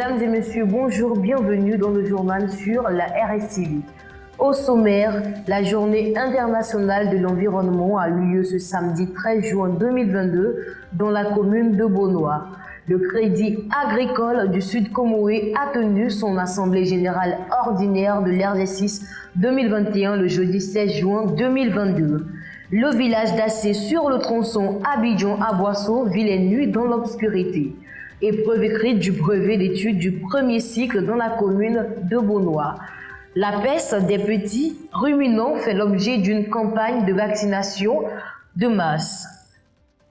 Mesdames et messieurs, bonjour, bienvenue dans le journal sur la RSTV. Au sommaire, la journée internationale de l'environnement a eu lieu ce samedi 13 juin 2022 dans la commune de Bonois. Le Crédit agricole du Sud Comoé a tenu son assemblée générale ordinaire de l'exercice 2021 le jeudi 16 juin 2022. Le village d'Assé sur le tronçon Abidjan-Aboisseau vit les nuits dans l'obscurité. Épreuve écrite du brevet d'études du premier cycle dans la commune de Bonois. La peste des petits ruminants fait l'objet d'une campagne de vaccination de masse.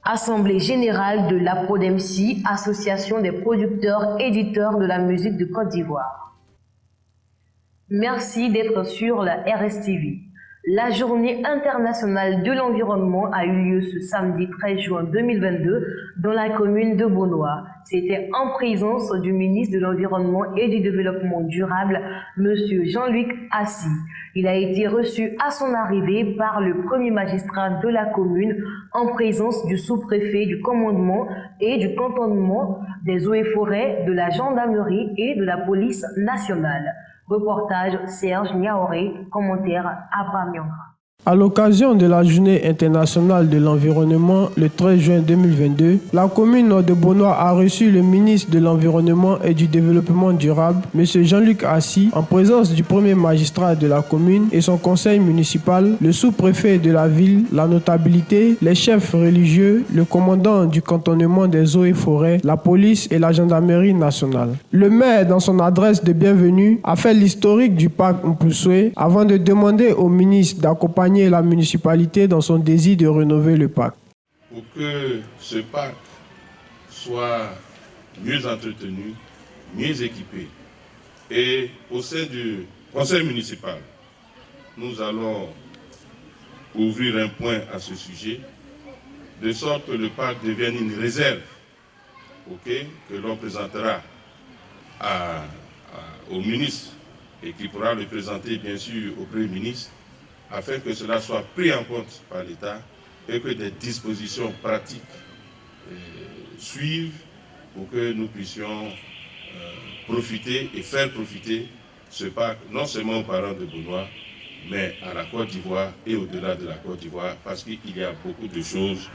Assemblée générale de l'APODEMSI, Association des producteurs éditeurs de la musique de Côte d'Ivoire. Merci d'être sur la RSTV. La journée internationale de l'environnement a eu lieu ce samedi 13 juin 2022 dans la commune de Bonois. C'était en présence du ministre de l'Environnement et du Développement durable, M. Jean-Luc Assy. Il a été reçu à son arrivée par le premier magistrat de la commune en présence du sous-préfet du commandement et du cantonnement des eaux et forêts, de la gendarmerie et de la police nationale. Reportage Serge Niaoré, commentaire Abraham Yongra. À l'occasion de la Journée internationale de l'environnement le 13 juin 2022, la commune de Bonois a reçu le ministre de l'Environnement et du Développement durable, M. Jean-Luc Assy, en présence du premier magistrat de la commune et son conseil municipal, le sous-préfet de la ville, la notabilité, les chefs religieux, le commandant du cantonnement des eaux et forêts, la police et la gendarmerie nationale. Le maire, dans son adresse de bienvenue, a fait l'historique du parc Mpoussoué avant de demander au ministre d'accompagner la municipalité dans son désir de rénover le parc. Pour que ce parc soit mieux entretenu, mieux équipé, et au sein du conseil municipal, nous allons ouvrir un point à ce sujet, de sorte que le parc devienne une réserve, que l'on présentera au ministre et qui pourra le présenter bien sûr au Premier ministre, afin que cela soit pris en compte par l'État et que des dispositions pratiques suivent pour que nous puissions profiter et faire profiter ce parc non seulement aux parents de Bonois, mais à la Côte d'Ivoire et au-delà de la Côte d'Ivoire, parce qu'il y a beaucoup de choses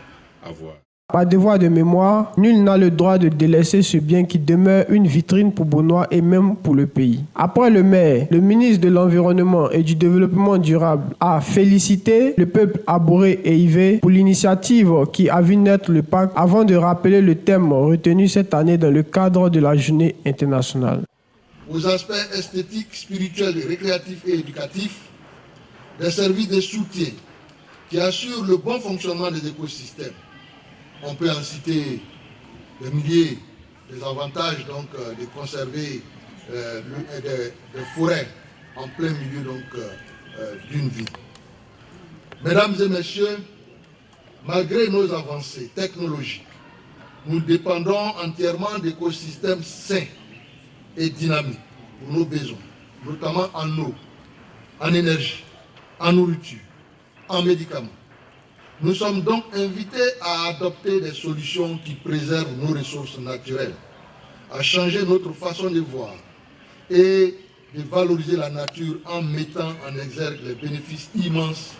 à voir. Par devoir de mémoire, nul n'a le droit de délaisser ce bien qui demeure une vitrine pour Bonois et même pour le pays. Après le maire, le ministre de l'Environnement et du Développement durable a félicité le peuple abouré et ivé pour l'initiative qui a vu naître le parc avant de rappeler le thème retenu cette année dans le cadre de la Journée internationale. Aux aspects esthétiques, spirituels, récréatifs et éducatifs, des services de soutien qui assurent le bon fonctionnement des écosystèmes. On peut en citer des milliers, des avantages donc, de conserver des forêts en plein milieu d'une ville. Mesdames et messieurs, malgré nos avancées technologiques, nous dépendons entièrement d'écosystèmes sains et dynamiques pour nos besoins, notamment en eau, en énergie, en nourriture, en médicaments. Nous sommes donc invités à adopter des solutions qui préservent nos ressources naturelles, à changer notre façon de voir et de valoriser la nature en mettant en exergue les bénéfices immenses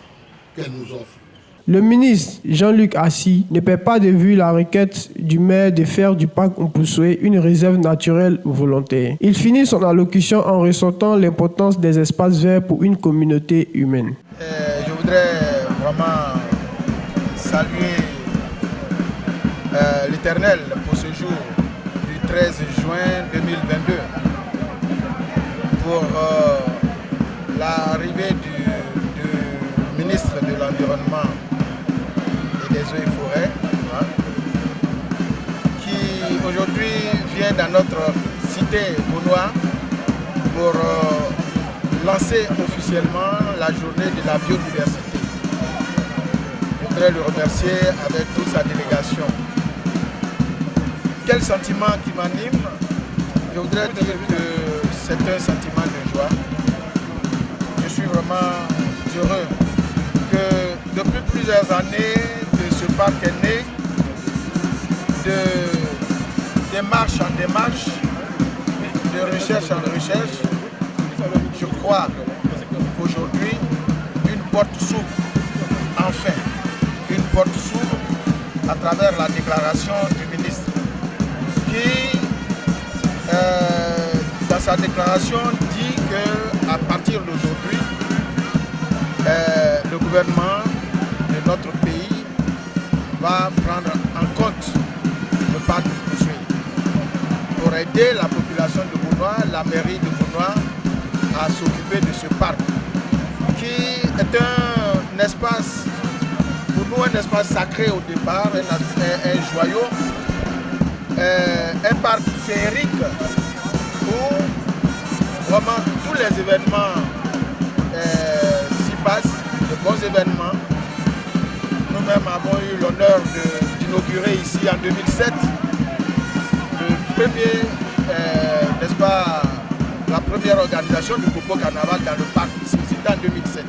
qu'elle nous offre. Le ministre Jean-Luc Assy ne perd pas de vue la requête du maire de faire du parc Mpoussoué une réserve naturelle volontaire. Il finit son allocution en ressortant l'importance des espaces verts pour une communauté humaine. Je voudrais vraiment saluer l'Éternel pour ce jour du 13 juin 2022 pour l'arrivée du ministre de l'Environnement et des eaux et forêts qui aujourd'hui vient dans notre cité Bonois pour lancer officiellement la journée de la biodiversité. Je voudrais le remercier avec toute sa délégation. Quel sentiment qui m'anime? Je voudrais dire que c'est un sentiment de joie. Je suis vraiment heureux que depuis plusieurs années que ce parc est né, de démarche en démarche, de recherche en recherche, je crois qu'aujourd'hui, une porte s'ouvre, enfin, une porte s'ouvre à travers la déclaration du ministre qui, dans sa déclaration, dit qu'à partir d'aujourd'hui, le gouvernement de notre pays va prendre en compte le parc de Boussoué pour aider la population de Bounois, la mairie de Bounois, à s'occuper de ce parc qui est un espace, pour nous un espace sacré au départ, un joyau, un parc féerique où vraiment tous les événements s'y passent, de bons événements. Nous-mêmes avons eu l'honneur d'inaugurer ici en 2007 le premier, n'est-ce pas, la première organisation du Popo Carnaval dans le parc ici, c'était en 2007.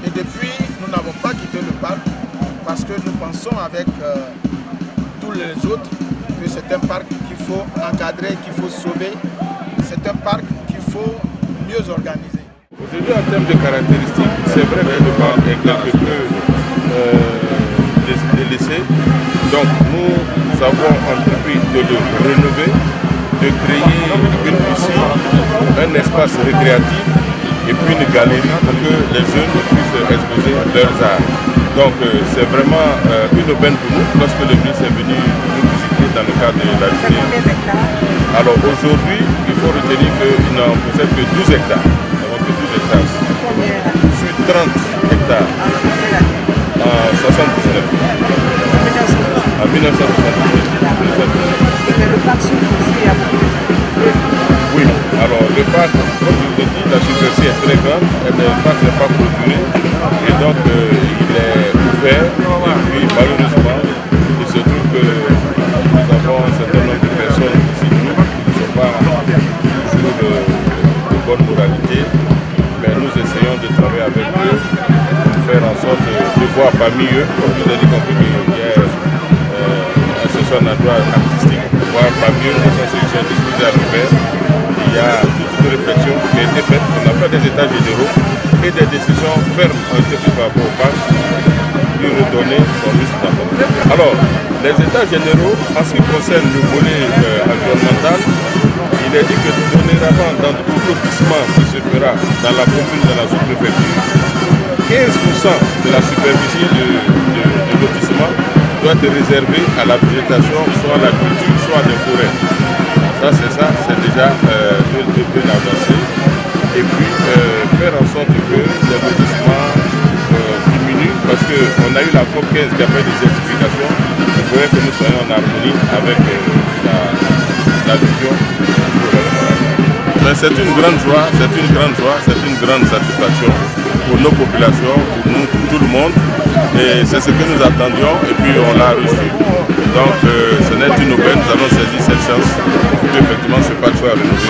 Et depuis, nous n'avons pas quitté le parc parce que nous pensons avec tous les autres que c'est un parc qu'il faut encadrer, qu'il faut sauver. C'est un parc qu'il faut mieux organiser. Aujourd'hui, en termes de caractéristiques, c'est vrai que le parc est quelque peu délaissé. Donc nous avons entrepris de le rénover, de créer une piscine, un espace récréatif et puis une galerie pour que les jeunes puissent exposer leurs arts. Donc c'est vraiment une aubaine pour nous lorsque le ministre est venu nous visiter dans le cadre de la journée. Alors aujourd'hui, il faut retenir qu'il n'en possède que 12 hectares. Nous n'avons que 12 hectares. Sur 30 hectares en 79. En 1979. Mais le parc souffre aussi à beaucoup de difficultés. Oui, alors le parc, comme je vous ai dit, la superficie est très grande, le parc n'est pas clôturé et donc il est ouvert et puis malheureusement il se trouve que nous avons un certain nombre de personnes qui s'y trouvent qui ne sont pas toujours de bonne moralité, mais nous essayons de travailler avec eux pour faire en sorte de voir parmi eux, comme je vous ai dit, compris qu'il y a un endroit artistique, voir parmi eux les gens sont disposés à le faire. Il y a toute une réflexion qui a été faite. On a fait des états généraux et des décisions fermes ont été prises par rapport au parc lui redonner son risque d'abord. Alors, les états généraux, en ce qui concerne le volet environnemental, il est dit que dorénavant dans tout lotissement qui se fera dans la commune, dans la sous-préfecture, 15% de la superficie de lotissement doit être réservé à la végétation, soit à la culture, soit à des forêts. Ça, c'est déjà bien avancé. Et puis faire en sorte que les lotissements diminuent, parce qu'on a eu la COP15 qui a fait des certifications. Il faudrait que nous soyons en harmonie avec la vision. Mais c'est une grande joie, c'est une grande satisfaction pour nos populations, pour nous, pour tout le monde. Et c'est ce que nous attendions et puis on l'a reçu. Donc ce n'est une aubaine, nous allons saisir cette chance pour qu'effectivement ce parc soit rénové.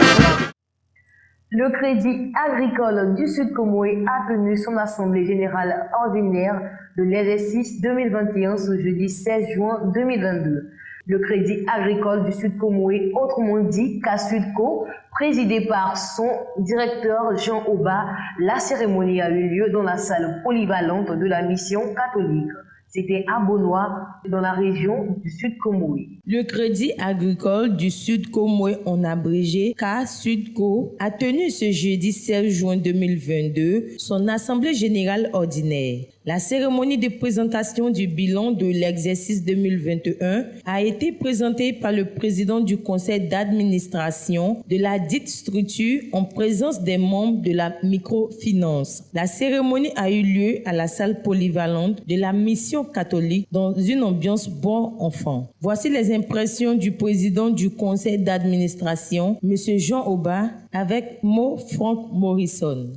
Le Crédit agricole du Sud Comoé a tenu son assemblée générale ordinaire de l'exercice 2021 ce jeudi 16 juin 2022. Le Crédit agricole du Sud Comoé, autrement dit CASUDCO, présidé par son directeur Jean Oba, la cérémonie a eu lieu dans la salle polyvalente de la mission catholique. C'était à Bounois, dans la région du Sud Comoé. Le Crédit agricole du Sud Comoé, en abrégé CASUDCO, a tenu ce jeudi 16 juin 2022 son assemblée générale ordinaire. La cérémonie de présentation du bilan de l'exercice 2021 a été présentée par le président du conseil d'administration de la dite structure en présence des membres de la microfinance. La cérémonie a eu lieu à la salle polyvalente de la mission catholique dans une ambiance bon enfant. Voici les impressions du président du conseil d'administration, M. Jean Oba, avec Mo Frank Morrison.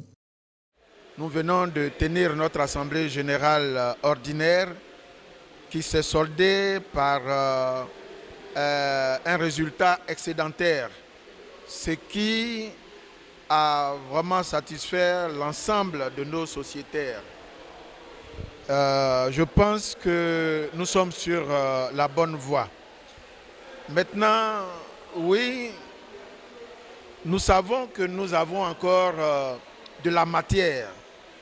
Nous venons de tenir notre assemblée générale ordinaire qui s'est soldée par un résultat excédentaire, ce qui a vraiment satisfait l'ensemble de nos sociétaires. Je pense que nous sommes sur la bonne voie. Maintenant, oui, nous savons que nous avons encore de la matière.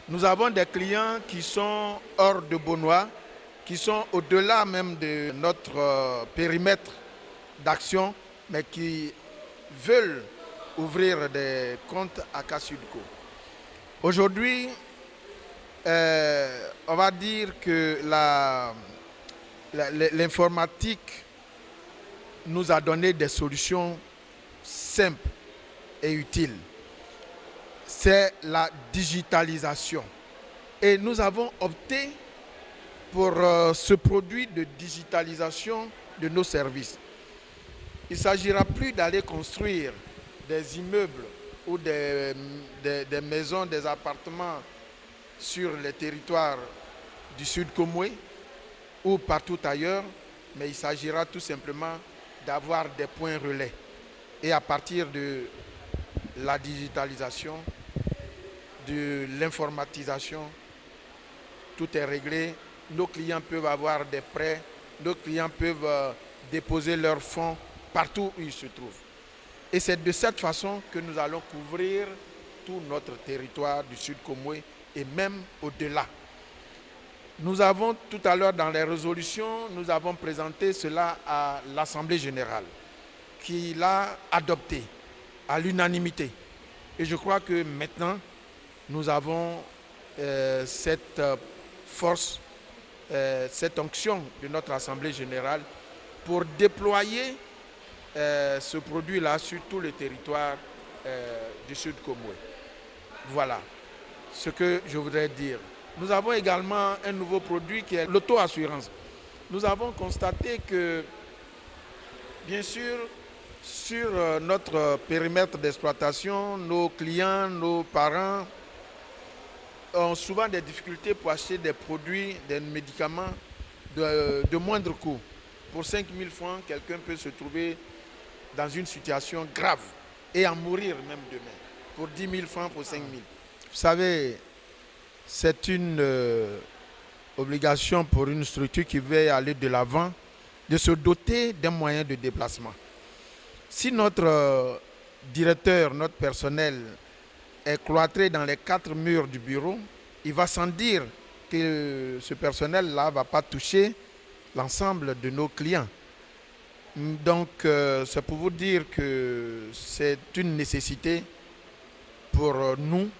Nous avons des clients qui sont hors de Beaunois, qui sont au-delà même de notre périmètre d'action, mais qui veulent ouvrir des comptes à Kasudco. Aujourd'hui, on va dire que l'informatique nous a donné des solutions simples et utiles. C'est la digitalisation. Et nous avons opté pour ce produit de digitalisation de nos services. Il ne s'agira plus d'aller construire des immeubles ou des maisons, des appartements sur les territoires du Sud Komwe ou partout ailleurs, mais il s'agira tout simplement d'avoir des points relais. Et à partir de la digitalisation, de l'informatisation, tout est réglé. Nos clients peuvent avoir des prêts, nos clients peuvent déposer leurs fonds partout où ils se trouvent. Et c'est de cette façon que nous allons couvrir tout notre territoire du Sud Komwe et même au-delà. Nous avons tout à l'heure dans les résolutions, nous avons présenté cela à l'Assemblée générale qui l'a adopté à l'unanimité. Et je crois que maintenant, nous avons cette force, cette onction de notre Assemblée générale pour déployer ce produit-là sur tout le territoire du Sud Komwe. Voilà ce que je voudrais dire. Nous avons également un nouveau produit qui est l'auto-assurance. Nous avons constaté que, bien sûr, sur notre périmètre d'exploitation, nos clients, nos parents ont souvent des difficultés pour acheter des produits, des médicaments de moindre coût. Pour 5 000 francs, quelqu'un peut se trouver dans une situation grave et en mourir même demain. Pour 10 000 francs, pour 5 000. Vous savez, c'est une obligation pour une structure qui veut aller de l'avant de se doter d'un moyen de déplacement. Si notre directeur, notre personnel est cloîtré dans les 4 murs du bureau, il va sans dire que ce personnel-là ne va pas toucher l'ensemble de nos clients. Donc, c'est pour vous dire que c'est une nécessité pour nous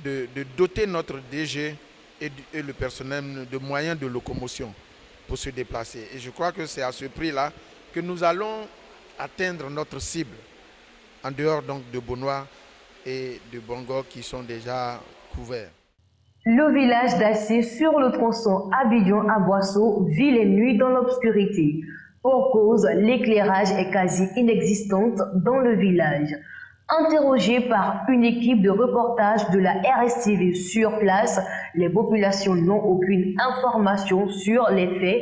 de doter notre DG et le personnel de moyens de locomotion pour se déplacer. Et je crois que c'est à ce prix-là que nous allons atteindre notre cible en dehors donc de Beaunois et de Bongo qui sont déjà couverts. Le village d'Assé sur le tronçon Abidjan à Boisseau vit les nuits dans l'obscurité. Pour cause, l'éclairage est quasi inexistant dans le village. Interrogés par une équipe de reportage de la RSTV sur place, les populations n'ont aucune information sur les faits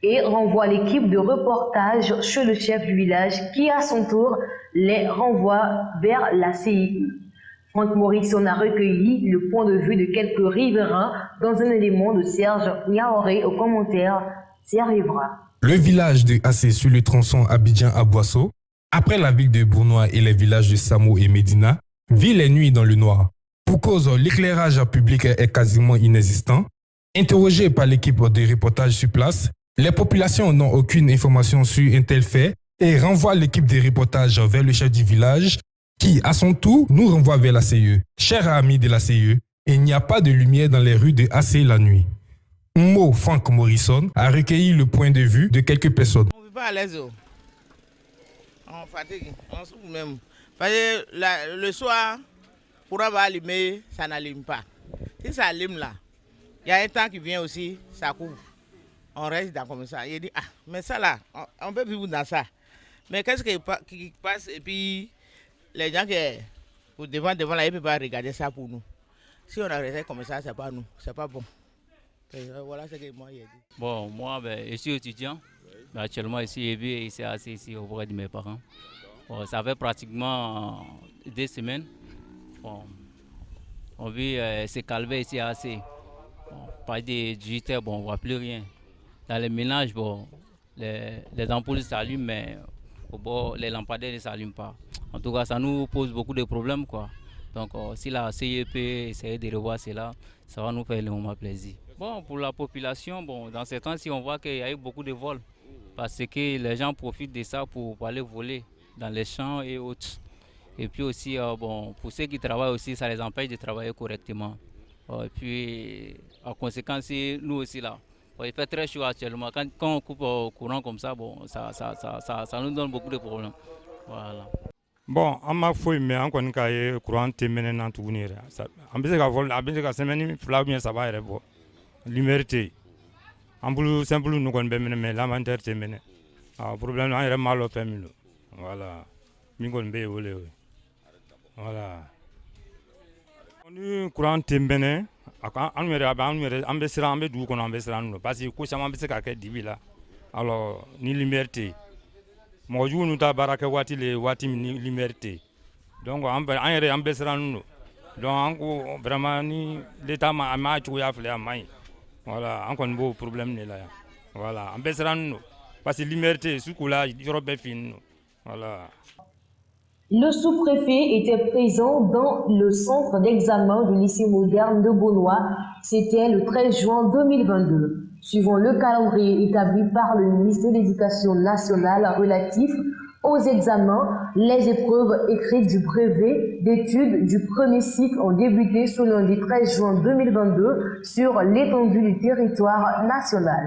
et renvoient l'équipe de reportage chez le chef du village qui, à son tour, les renvoie vers la CIE. Franck Morisson a recueilli le point de vue de quelques riverains dans un élément de Serge Niaoré au commentaire Serge Evra. Le village de Assé sur le tronçon Abidjan à Boisseau, après la ville de Beaunois et les villages de Samo et Médina, vit les nuits dans le noir. Pour cause, l'éclairage public est quasiment inexistant. Interrogés par l'équipe de reportage sur place, les populations n'ont aucune information sur un tel fait et renvoient l'équipe de reportage vers le chef du village qui, à son tour, nous renvoie vers la CIE. Chers amis de la CIE, il n'y a pas de lumière dans les rues de Assé la nuit. Mo Franck Morrison a recueilli le point de vue de quelques personnes. On ne vit pas à l'aise. On fatigue, on souffre même. Parce que le soir, pour avoir allumé, ça n'allume pas. Si ça allume là, il y a un temps qui vient aussi, ça coupe. On reste dans comme ça. Il dit, ah, mais ça là, on peut vivre dans ça. Mais qu'est-ce qui passe et puis les gens qui sont devant là, ils ne peuvent pas regarder ça pour nous. Si on a resté comme ça, c'est pas nous, c'est pas bon. Voilà ce que moi j'ai dit. Bon, moi, je suis étudiant. Actuellement, ici, ici assis ici auprès de mes parents. Bon, ça fait pratiquement 2 semaines. Bon, on vit se calmer ici assez. Bon, pas de 18 heures, bon, on ne voit plus rien. Dans les ménages, bon, les ampoules s'allument, mais au bord, les lampadaires ne s'allument pas. En tout cas, ça nous pose beaucoup de problèmes, quoi. Donc, si la CIE peut essayer de revoir cela, ça va nous faire le moment plaisir. Bon, pour la population, bon, dans ces temps-ci, on voit qu'il y a eu beaucoup de vols. Parce que les gens profitent de ça pour aller voler dans les champs et autres. Et puis aussi, bon, pour ceux qui travaillent aussi, ça les empêche de travailler correctement. Et puis, en conséquence, nous aussi là, il fait très chaud actuellement. Quand on coupe au courant comme ça, bon, ça nous donne beaucoup de problèmes. Voilà. Bon, on m'a fait, mais on connaît que le courant est maintenant tout venir. On peut se faire, on peut se faire semaine, flamme, ça va être bon. Liberté. En plus, simplement, nous connaissons mais la manière de mener. Le problème, c'est mal au famille. Voilà. Nous connaissons. Voilà. On courant est maintenant. On peut se rendre d'où on peut se rendre. Parce que quand on peut se faire des là. Alors, ni liberté. Moi, je ne sais pas si c'est ni liberté. Donc, on peut se rendre. Donc, vraiment, l'État m'a tué à faire main. Voilà, encore un beau problème là. Voilà, on peut se rendre. Parce que liberté, ce coup-là, il y aura bien fini. Voilà. Le sous-préfet était présent dans le centre d'examen du lycée moderne de Beaunois. C'était le 13 juin 2022. Suivant le calendrier établi par le ministre de l'Éducation nationale relatif aux examens, les épreuves écrites du brevet d'études du premier cycle ont débuté ce lundi 13 juin 2022 sur l'étendue du territoire national.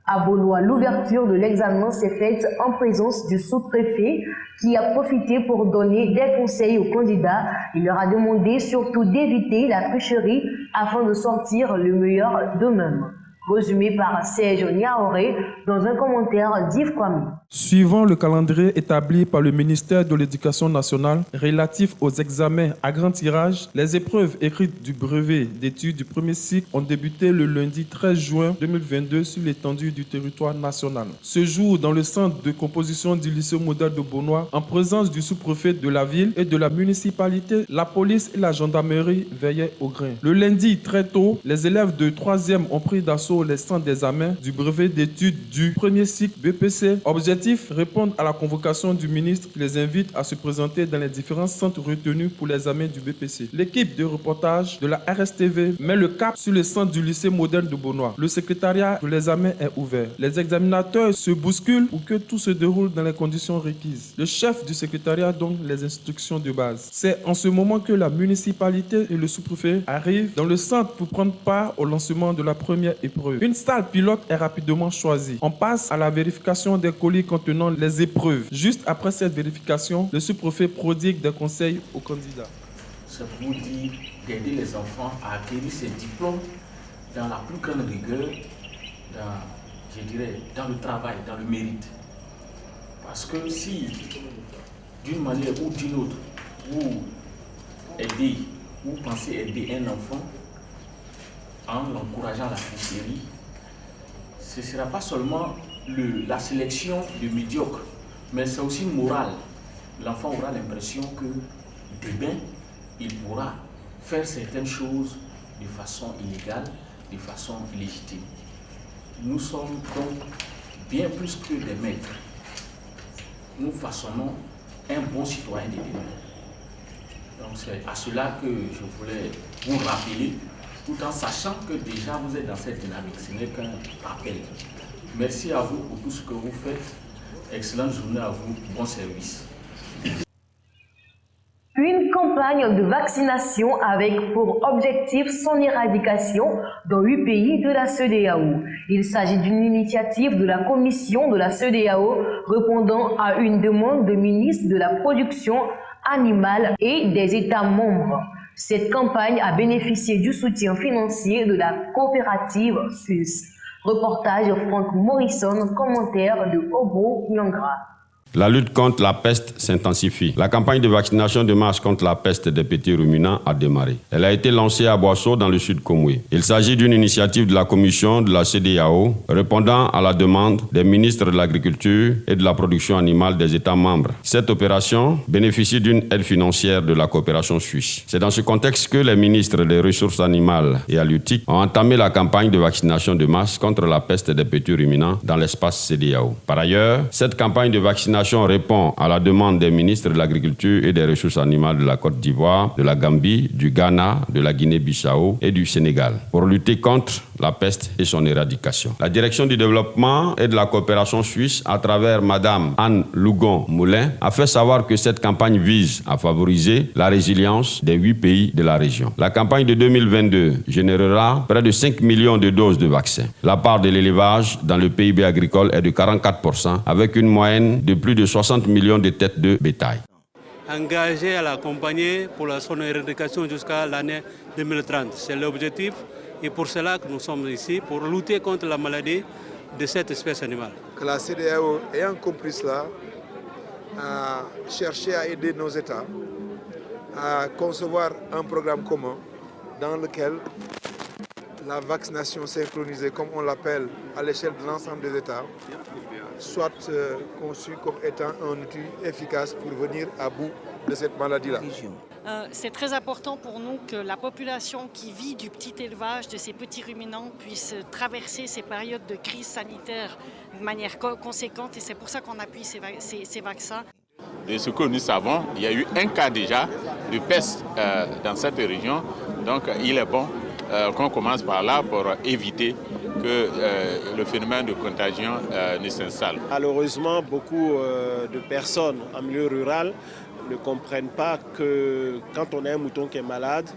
À Beaunois, l'ouverture de l'examen s'est faite en présence du sous-préfet qui a profité pour donner des conseils aux candidats. Il leur a demandé surtout d'éviter la tricherie afin de sortir le meilleur d'eux-mêmes. Résumé par Serge Niaoré dans un commentaire d'Yves Kwame. Suivant le calendrier établi par le ministère de l'Éducation nationale relatif aux examens à grand tirage, les épreuves écrites du brevet d'études du premier cycle ont débuté le lundi 13 juin 2022 sur l'étendue du territoire national. Ce jour, dans le centre de composition du lycée moderne de Beaunois, en présence du sous-préfet de la ville et de la municipalité, la police et la gendarmerie veillaient au grain. Le lundi, très tôt, les élèves de 3e ont pris d'assaut les centres d'examen du brevet d'études du premier cycle BPC. Objectif, répondre à la convocation du ministre qui les invite à se présenter dans les différents centres retenus pour l'examen du BPC. L'équipe de reportage de la RSTV met le cap sur le centre du lycée moderne de Beaunois. Le secrétariat de l'examen est ouvert. Les examinateurs se bousculent pour que tout se déroule dans les conditions requises. Le chef du secrétariat donne les instructions de base. C'est en ce moment que la municipalité et le sous-préfet arrivent dans le centre pour prendre part au lancement de la première épreuve. Une salle pilote est rapidement choisie. On passe à la vérification des colis contenant les épreuves. Juste après cette vérification, le sous-préfet prodigue des conseils aux candidats. C'est pour dire d'aider les enfants à acquérir ces diplômes dans la plus grande rigueur, dans le travail, dans le mérite. Parce que si, d'une manière ou d'une autre, vous aidez, vous pensez aider un enfant, en l'encourageant à la tricherie, ce ne sera pas seulement la sélection de médiocres, mais c'est aussi moral. L'enfant aura l'impression que demain, il pourra faire certaines choses de façon illégale, de façon illégitime. Nous sommes donc bien plus que des maîtres. Nous façonnons un bon citoyen de demain. Donc c'est à cela que je voulais vous rappeler, tout en sachant que déjà vous êtes dans cette dynamique. Ce n'est qu'un rappel. Merci à vous pour tout ce que vous faites. Excellente journée à vous. Bon service. Une campagne de vaccination avec pour objectif son éradication dans 8 pays de la CEDEAO. Il s'agit d'une initiative de la Commission de la CEDEAO répondant à une demande de ministre de la Production animale et des États membres. Cette campagne a bénéficié du soutien financier de la coopérative suisse. Reportage Franck Morrison, commentaire de Obo Nyangra. La lutte contre la peste s'intensifie. La campagne de vaccination de masse contre la peste des petits ruminants a démarré. Elle a été lancée à Boisseau dans le sud Komwe. Il s'agit d'une initiative de la Commission de la CEDEAO répondant à la demande des ministres de l'Agriculture et de la Production animale des États membres. Cette opération bénéficie d'une aide financière de la coopération suisse. C'est dans ce contexte que les ministres des Ressources animales et halieutiques ont entamé la campagne de vaccination de masse contre la peste des petits ruminants dans l'espace CEDEAO. Par ailleurs, cette campagne de vaccination coopération répond à la demande des ministres de l'Agriculture et des Ressources animales de la Côte d'Ivoire, de la Gambie, du Ghana, de la Guinée-Bissau et du Sénégal pour lutter contre la peste et son éradication. La Direction du développement et de la coopération suisse, à travers Madame Anne Lougon-Moulin, a fait savoir que cette campagne vise à favoriser la résilience des 8 pays de la région. La campagne de 2022 générera près de 5 millions de doses de vaccins. La part de l'élevage dans le PIB agricole est de 44%, avec une moyenne de plus de 60 millions de têtes de bétail. Engagé à l'accompagner pour son éradication jusqu'à l'année 2030. C'est l'objectif et pour cela que nous sommes ici, pour lutter contre la maladie de cette espèce animale. Que la CEDEAO, ayant compris cela, a cherché à aider nos États à concevoir un programme commun dans lequel la vaccination synchronisée, comme on l'appelle à l'échelle de l'ensemble des États, soit conçue comme étant un outil efficace pour venir à bout de cette maladie-là. C'est très important pour nous que la population qui vit du petit élevage, de ces petits ruminants, puisse traverser ces périodes de crise sanitaire de manière conséquente et c'est pour ça qu'on appuie ces vaccins. De ce que nous savons, il y a eu un cas déjà de peste dans cette région, donc il est bon qu'on commence par là pour éviter que le phénomène de contagion ne s'installe. Malheureusement, beaucoup de personnes en milieu rural ne comprennent pas que quand on a un mouton qui est malade,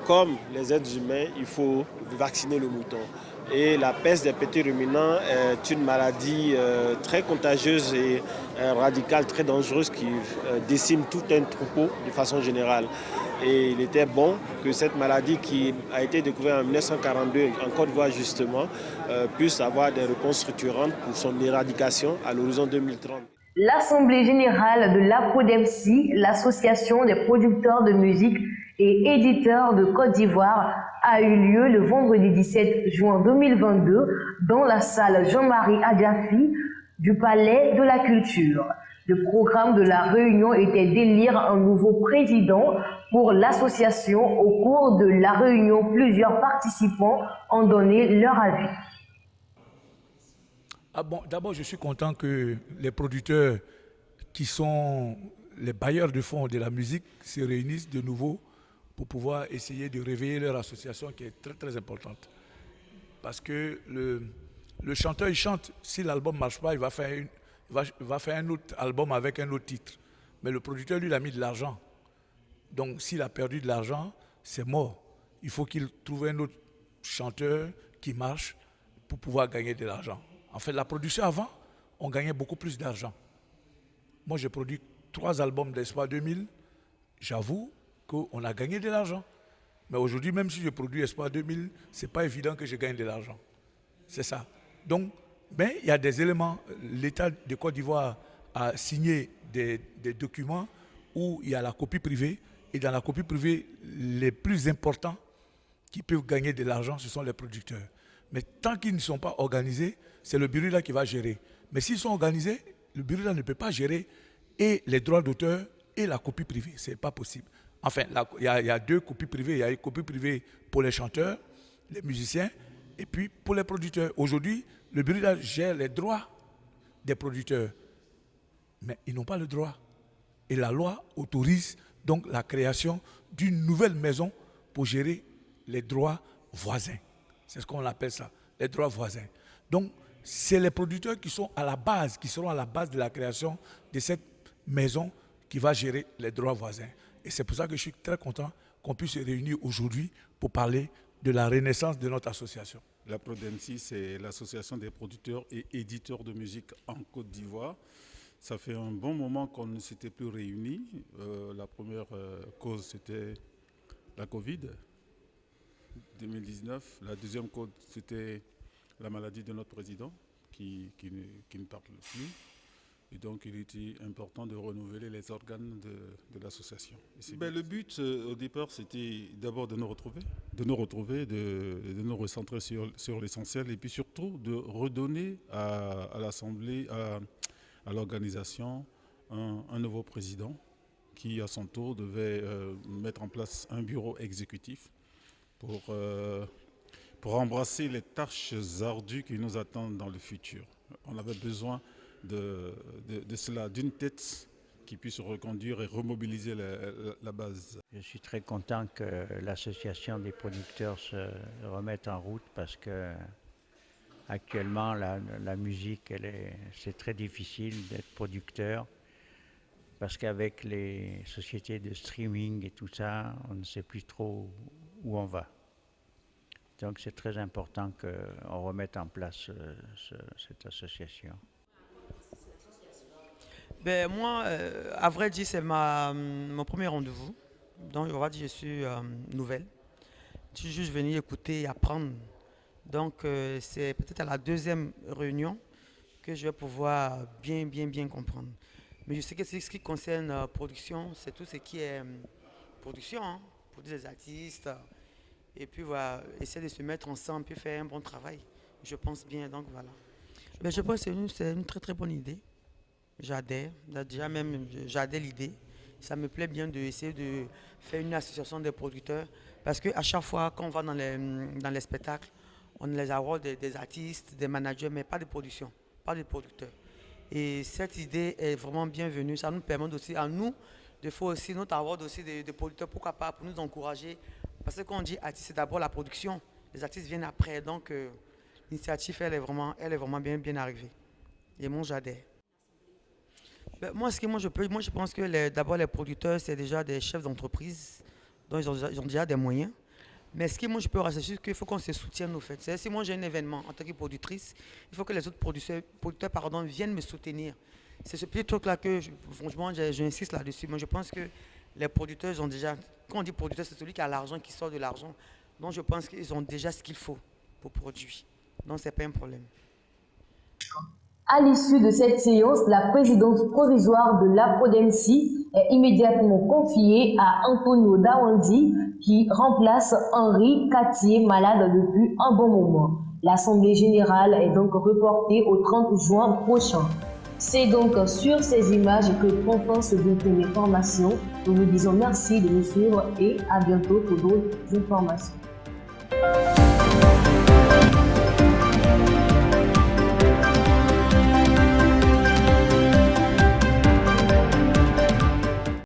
comme les êtres humains, il faut vacciner le mouton. Et la peste des petits ruminants est une maladie très contagieuse et radicale, très dangereuse qui décime tout un troupeau de façon générale. Et il était bon que cette maladie qui a été découverte en 1942 en Côte d'Ivoire justement puisse avoir des réponses structurantes pour son éradication à l'horizon 2030. L'Assemblée générale de l'APRODEMSI, l'association des producteurs de musique et éditeurs de Côte d'Ivoire, a eu lieu le vendredi 17 juin 2022 dans la salle Jean-Marie Adjafi du Palais de la Culture. Le programme de la réunion était d'élire un nouveau président pour l'association. Au cours de la réunion, plusieurs participants ont donné leur avis. D'abord, je suis content que les producteurs qui sont les bailleurs de fonds de la musique se réunissent de nouveau pour pouvoir essayer de réveiller leur association qui est très très importante. Parce que le chanteur, il chante, si l'album ne marche pas, il va faire un autre album avec un autre titre. Mais le producteur, lui, il a mis de l'argent. Donc s'il a perdu de l'argent, c'est mort. Il faut qu'il trouve un autre chanteur qui marche pour pouvoir gagner de l'argent. En fait, la production avant, on gagnait beaucoup plus d'argent. Moi, j'ai produit 3 albums d'Espoir 2000. J'avoue qu'on a gagné de l'argent. Mais aujourd'hui, même si je produis Espoir 2000, ce n'est pas évident que je gagne de l'argent. C'est ça. Donc, il y a des éléments. L'État de Côte d'Ivoire a signé des documents où il y a la copie privée. Et dans la copie privée, les plus importants qui peuvent gagner de l'argent, ce sont les producteurs. Mais tant qu'ils ne sont pas organisés, c'est le bureau là qui va gérer. Mais s'ils sont organisés, le bureau là ne peut pas gérer et les droits d'auteur et la copie privée. Ce n'est pas possible. Enfin, il y a 2 copies privées. Il y a une copie privée pour les chanteurs, les musiciens, et puis pour les producteurs. Aujourd'hui, le bureau là gère les droits des producteurs. Mais ils n'ont pas le droit. Et la loi autorise donc la création d'une nouvelle maison pour gérer les droits voisins. C'est ce qu'on appelle ça, les droits voisins. Donc, c'est les producteurs qui sont à la base, qui seront à la base de la création de cette maison qui va gérer les droits voisins. Et c'est pour ça que je suis très content qu'on puisse se réunir aujourd'hui pour parler de la renaissance de notre association. La PRODEMSI, c'est l'association des producteurs et éditeurs de musique en Côte d'Ivoire. Ça fait un bon moment qu'on ne s'était plus réunis. La première cause, c'était la Covid 2019. La deuxième cause, c'était la maladie de notre président qui ne parle plus. Et donc, il était important de renouveler les organes de l'association. Le but, au départ, c'était d'abord de nous retrouver, de nous recentrer sur l'essentiel et puis surtout de redonner à l'Assemblée, à l'organisation, un nouveau président qui, à son tour, devait mettre en place un bureau exécutif pour embrasser les tâches ardues qui nous attendent dans le futur. On avait besoin de cela, d'une tête qui puisse reconduire et remobiliser la base. Je suis très content que l'association des producteurs se remette en route parce que actuellement la musique, c'est très difficile d'être producteur parce qu'avec les sociétés de streaming et tout ça, on ne sait plus trop où on va. Donc c'est très important qu'on remette en place cette association. Ben, moi, à vrai dire, c'est mon premier rendez-vous. Donc, on va dire que je suis nouvelle. Je suis juste venue écouter et apprendre. Donc, c'est peut-être à la deuxième réunion que je vais pouvoir bien comprendre. Mais je sais que ce qui concerne la production, c'est tout ce qui est production, hein, produire des artistes. Et puis, voilà, essayer de se mettre ensemble, puis faire un bon travail. Je pense bien, donc voilà. Mais je pense que c'est une très bonne idée. J'adhère, déjà même j'adhère l'idée. Ça me plaît bien d'essayer de faire une association des producteurs parce qu'à chaque fois qu'on va dans les spectacles, on les awards des artistes, des managers, mais pas de production, pas de producteurs. Et cette idée est vraiment bienvenue. Ça nous permet aussi à nous de faire aussi notre award aussi de producteurs, pourquoi pas, pour nous encourager. Parce que quand on dit artiste, c'est d'abord la production. Les artistes viennent après. Donc l'initiative, elle est vraiment bien arrivée. Et moi, j'adhère. Ben, moi, je pense que d'abord les producteurs, c'est déjà des chefs d'entreprise, donc ils ont déjà des moyens. Mais ce que moi je peux rajouter, c'est qu'il faut qu'on se soutienne au fait. C'est-à-dire, si moi j'ai un événement en tant que productrice, il faut que les autres producteurs viennent me soutenir. C'est ce petit truc-là que, franchement, j'insiste là-dessus. Moi, je pense que les producteurs ont déjà, quand on dit producteur, c'est celui qui a l'argent, qui sort de l'argent. Donc, je pense qu'ils ont déjà ce qu'il faut pour produire. Donc, ce n'est pas un problème. À l'issue de cette séance, la présidence provisoire de l'APRODENSI est immédiatement confiée à Antonio Dawandi, qui remplace Henri Catier, malade depuis un bon moment. L'Assemblée générale est donc reportée au 30 juin prochain. C'est donc sur ces images que prend fin ce bulletin d'information. Nous vous disons merci de nous suivre et à bientôt pour d'autres informations.